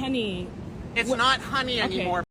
Honey. It's not honey anymore.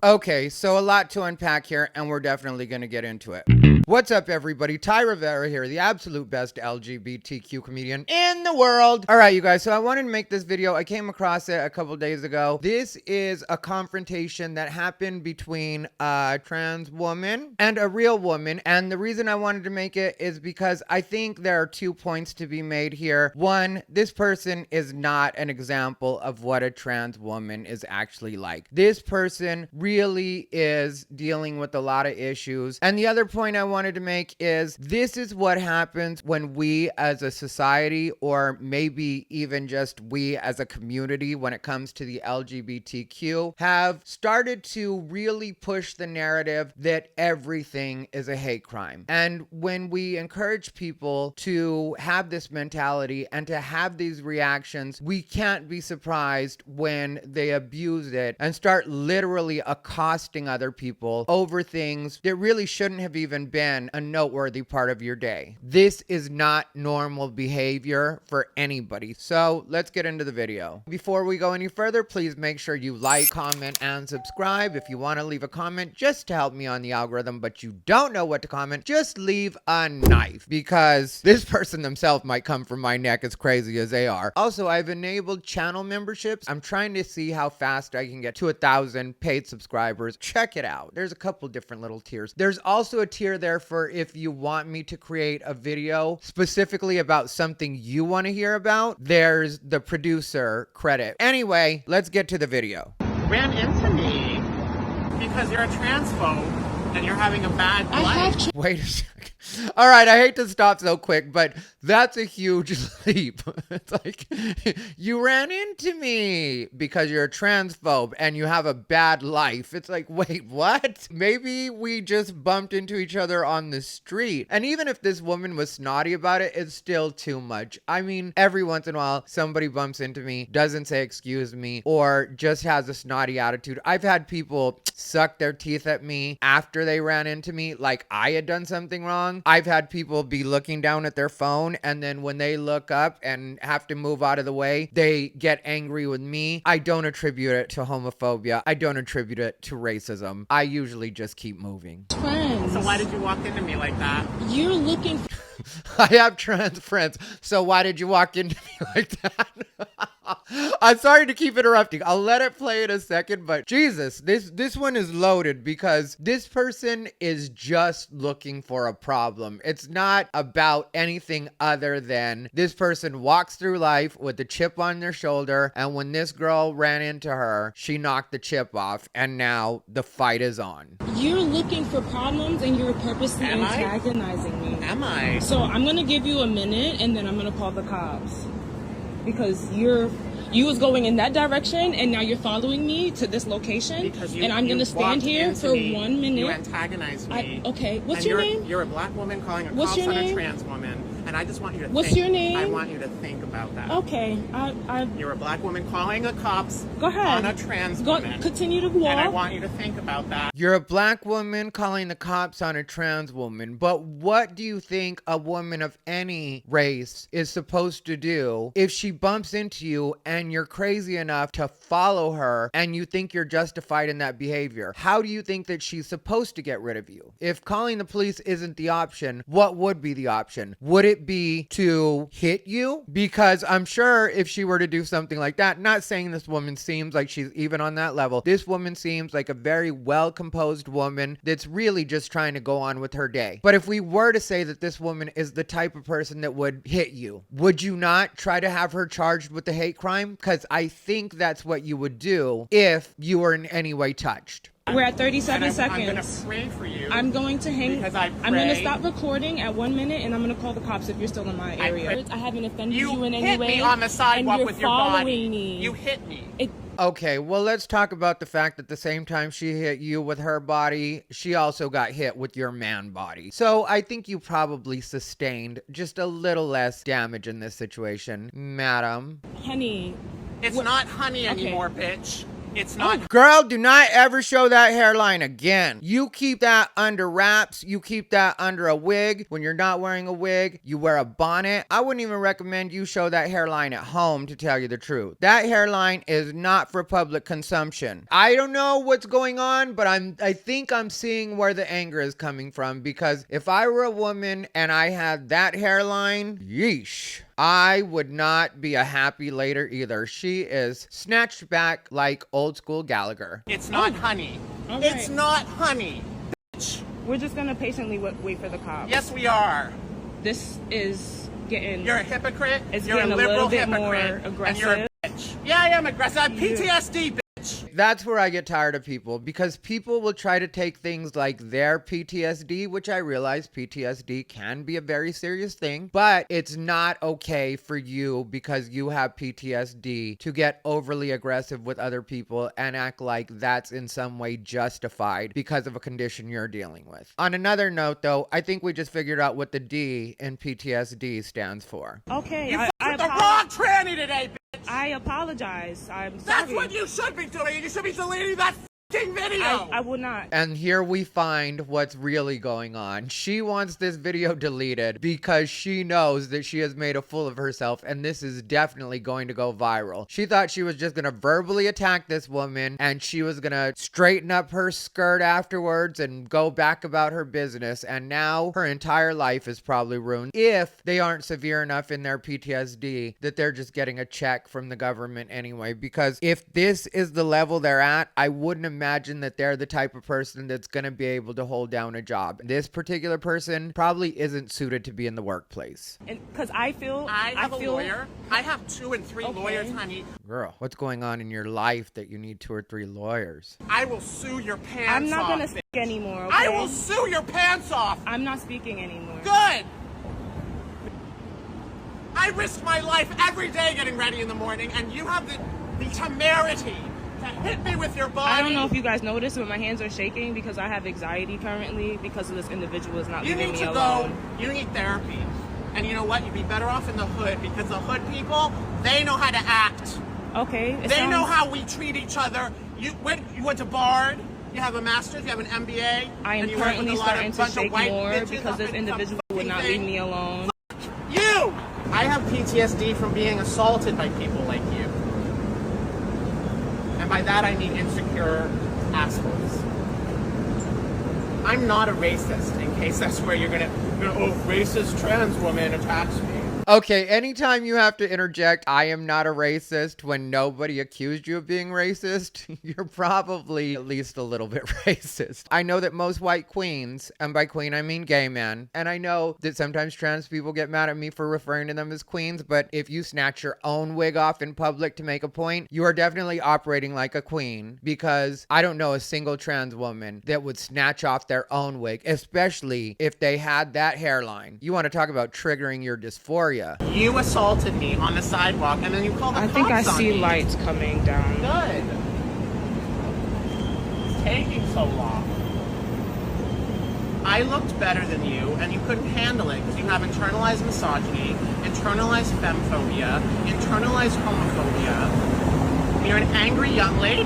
Okay, so a lot to unpack here, and we're definitely going to get into it. What's up, everybody? Ty Rivera here, the absolute best LGBTQ comedian in the world. All right, you guys, so I wanted to make this video. I came across it a couple days ago. This is a confrontation that happened between a trans woman and a real woman, and the reason I wanted to make it is because I think there are 2 points to be made here. One, this person is not an example of what a trans woman is actually like. This person really is dealing with a lot of issues. And the other point I wanted to make is this is what happens when we as a society, or maybe even just we as a community when it comes to the LGBTQ, have started to really push the narrative that everything is a hate crime. And when we encourage people to have this mentality and to have these reactions, we can't be surprised when they abuse it and start literally accosting other people over things that really shouldn't have even been a noteworthy part of your day. This is not normal behavior for anybody. So let's get into the video. Before we go any further, please make sure you like, comment, and subscribe. If you want to leave a comment just to help me on the algorithm, but you don't know what to comment, just leave a knife, because this person themselves might come from my neck, as crazy as they are. Also, I've enabled channel memberships. I'm trying to see how fast I can get to 1,000 paid subscribers. Check it out. There's a couple different little tiers. There's also a tier there for if you want me to create a video specifically about something you want to hear about. There's the producer credit. Anyway, let's get to the video. Ran into me because you're a transphobe and you're having a bad life. Wait a second. All right, I hate to stop so quick, but that's a huge leap. It's like, you ran into me because you're a transphobe and you have a bad life. It's like, wait, what? Maybe we just bumped into each other on the street. And even if this woman was snotty about it, it's still too much. I mean, every once in a while, somebody bumps into me, doesn't say excuse me, or just has a snotty attitude. I've had people suck their teeth at me after they ran into me like I had done something wrong. I've had people be looking down at their phone, and then when they look up and have to move out of the way, they get angry with me. I don't attribute it to homophobia. I don't attribute it to racism. I usually just keep moving. Friends. So why did you walk into me like that? You're looking for... I have trans friends, so why did you walk into me like that? I'm sorry to keep interrupting. I'll let it play in a second, but Jesus, this one is loaded because this person is just looking for a problem. It's not about anything other than this person walks through life with a chip on their shoulder, and when this girl ran into her, she knocked the chip off, and now the fight is on. You're looking for problems and you're purposely antagonizing me. Am I? So I'm gonna give you a minute and then I'm gonna call the cops. Because you was going in that direction and now you're following me to this location, and I'm gonna stand here for 1 minute. You antagonized me. Okay, what's your name? You're a black woman calling a What's cops your on name? a trans woman, and I just want you to What's think. your name? I want you to think about that. Okay, You're a black woman calling a cops go ahead. on a trans woman. Continue to walk. And I want you to think about that. You're a black woman calling the cops on a trans woman, but what do you think a woman of any race is supposed to do if she bumps into you and you're crazy enough to follow her and you think you're justified in that behavior? How do you think that she's supposed to get rid of you? If calling the police isn't the option, what would be the option? Would it be to hit you? Because I'm sure if she were to do something like that, not saying this woman seems like she's even on that level, this woman seems like a very well-composed woman that's really just trying to go on with her day. But if we were to say that this woman is the type of person that would hit you, would you not try to have her charged with the hate crime? Because I think that's what you would do if you were in any way touched. We're at 37 seconds. I'm going to pray for you. I'm going to hang. Because I I'm going to pray. stop recording at 1 minute, and I'm going to call the cops if you're still in my area. I haven't offended you in any way. You hit me on the sidewalk with your body. Me. You hit me. Okay, well, let's talk about the fact that the same time she hit you with her body, she also got hit with your man body. So I think you probably sustained just a little less damage in this situation, madam. Honey. It's not honey anymore, bitch. It's not. Girl, do not ever show that hairline again. You keep that under wraps. You keep that under a wig. When you're not wearing a wig, you wear a bonnet. I wouldn't even recommend you show that hairline at home, to tell you the truth. That hairline is not for public consumption. I don't know what's going on, but I think I'm seeing where the anger is coming from, because if I were a woman and I had that hairline, yeesh, I would not be a happy later either. She is snatched back like old school Gallagher. It's not honey. Okay. It's not honey. Bitch. We're just gonna patiently wait for the cops. Yes, we are. This is getting... You're a hypocrite. It's You're getting a a liberal little bit more hypocrite. aggressive. And you're a bitch. Yeah, I am aggressive. I have PTSD, bitch. That's where I get tired of people, because people will try to take things like their PTSD, which I realize PTSD can be a very serious thing, but it's not okay for you, because you have PTSD, to get overly aggressive with other people and act like that's in some way justified because of a condition you're dealing with. On another note, though, I think we just figured out what the D in PTSD stands for. Okay, You I fucked the wrong tranny today, bitch. I apologize. I'm sorry. That's what you should be doing. You should be deleting that fucking video. I will not. And here we find what's really going on. She wants this video deleted because she knows that she has made a fool of herself, and this is definitely going to go viral. She thought she was just going to verbally attack this woman, and she was going to straighten up her skirt afterwards and go back about her business, and now her entire life is probably ruined, if they aren't severe enough in their PTSD that they're just getting a check from the government anyway. Because if this is the level they're at, I wouldn't imagine that they're the type of person that's going to be able to hold down a job. This particular person probably isn't suited to be in the workplace. Because I feel... I have a lawyer. I have 2 and 3 lawyers, honey. Girl, what's going on in your life that you need 2 or 3 lawyers? I will sue your pants off. I'm not going to speak anymore, okay? I will sue your pants off. I'm not speaking anymore. Good. I risk my life every day getting ready in the morning, and you have the temerity to hit me with your body. I don't know if you guys noticed, but my hands are shaking because I have anxiety currently because of this individual is not leaving me alone. You need therapy. And you know what? You'd be better off in the hood, because the hood people, they know how to act. Okay. They know how we treat each other. You went to Bard, you have a master's, you have an MBA. I am currently starting to shake more because this individual would not leave me alone. You! I have PTSD from being assaulted by people like you. And by that I mean insecure assholes. I'm not a racist, in case that's where you're gonna oh, racist trans woman attacks me. Okay, anytime you have to interject, I am not a racist, when nobody accused you of being racist, you're probably at least a little bit racist. I know that most white queens, and by queen I mean gay men, and I know that sometimes trans people get mad at me for referring to them as queens, but if you snatch your own wig off in public to make a point, you are definitely operating like a queen, because I don't know a single trans woman that would snatch off their own wig, especially if they had that hairline. You want to talk about triggering your dysphoria. You assaulted me on the sidewalk, and then you called the cops on me. I think I see lights coming down. Good. It's taking so long. I looked better than you, and you couldn't handle it because you have internalized misogyny, internalized femphobia, internalized homophobia. You're an angry young lady.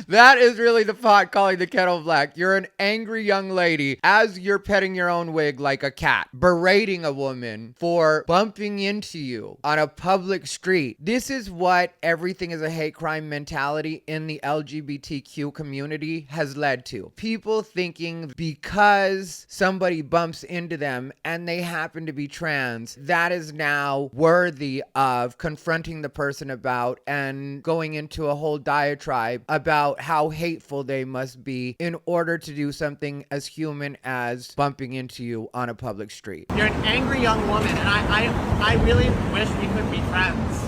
That is really the pot calling the kettle black. You're an angry young lady as you're petting your own wig like a cat, berating a woman for bumping into you on a public street. This is what everything is a hate crime mentality in the LGBTQ community has led to. People thinking because somebody bumps into them and they happen to be trans, that is now worthy of confronting the person about and going into a whole diatribe about how hateful they must be in order to do something as human as bumping into you on a public street. You're an angry young woman, and I really wish we could be friends.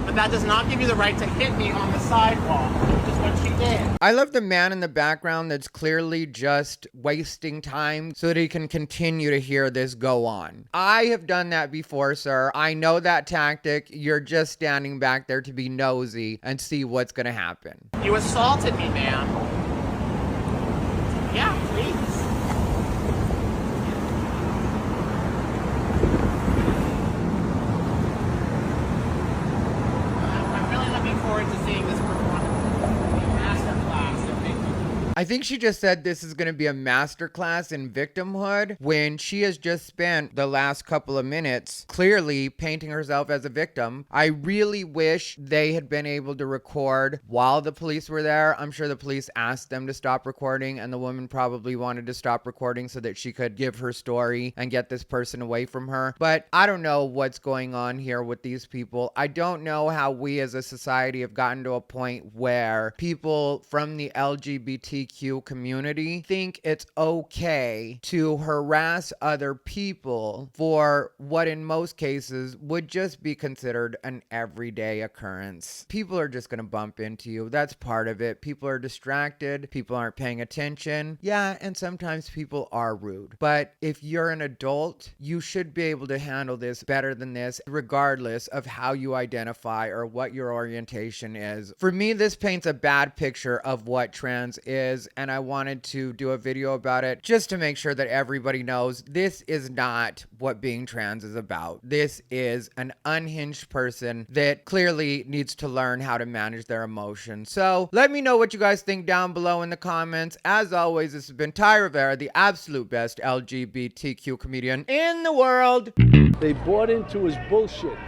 But that does not give you the right to hit me on the sidewalk, which is what she did. I love the man in the background that's clearly just wasting time so that he can continue to hear this go on. I have done that before, sir. I know that tactic. You're just standing back there to be nosy and see what's gonna happen. You assaulted me, ma'am. Yeah, please. I think she just said this is going to be a masterclass in victimhood when she has just spent the last couple of minutes clearly painting herself as a victim. I really wish they had been able to record while the police were there. I'm sure the police asked them to stop recording, and the woman probably wanted to stop recording so that she could give her story and get this person away from her. But I don't know what's going on here with these people. I don't know how we as a society have gotten to a point where people from the LGBTQ community think it's okay to harass other people for what in most cases would just be considered an everyday occurrence. People are just going to bump into you. That's part of it. People are distracted. People aren't paying attention. Yeah, and sometimes people are rude. But if you're an adult, you should be able to handle this better than this, regardless of how you identify or what your orientation is. For me, this paints a bad picture of what trans is, and I wanted to do a video about it just to make sure that everybody knows this is not what being trans is about. This is an unhinged person that clearly needs to learn how to manage their emotions. So let me know what you guys think down below in the comments. As always, this has been Ty Rivera, the absolute best LGBTQ comedian in the world. They bought into his bullshit.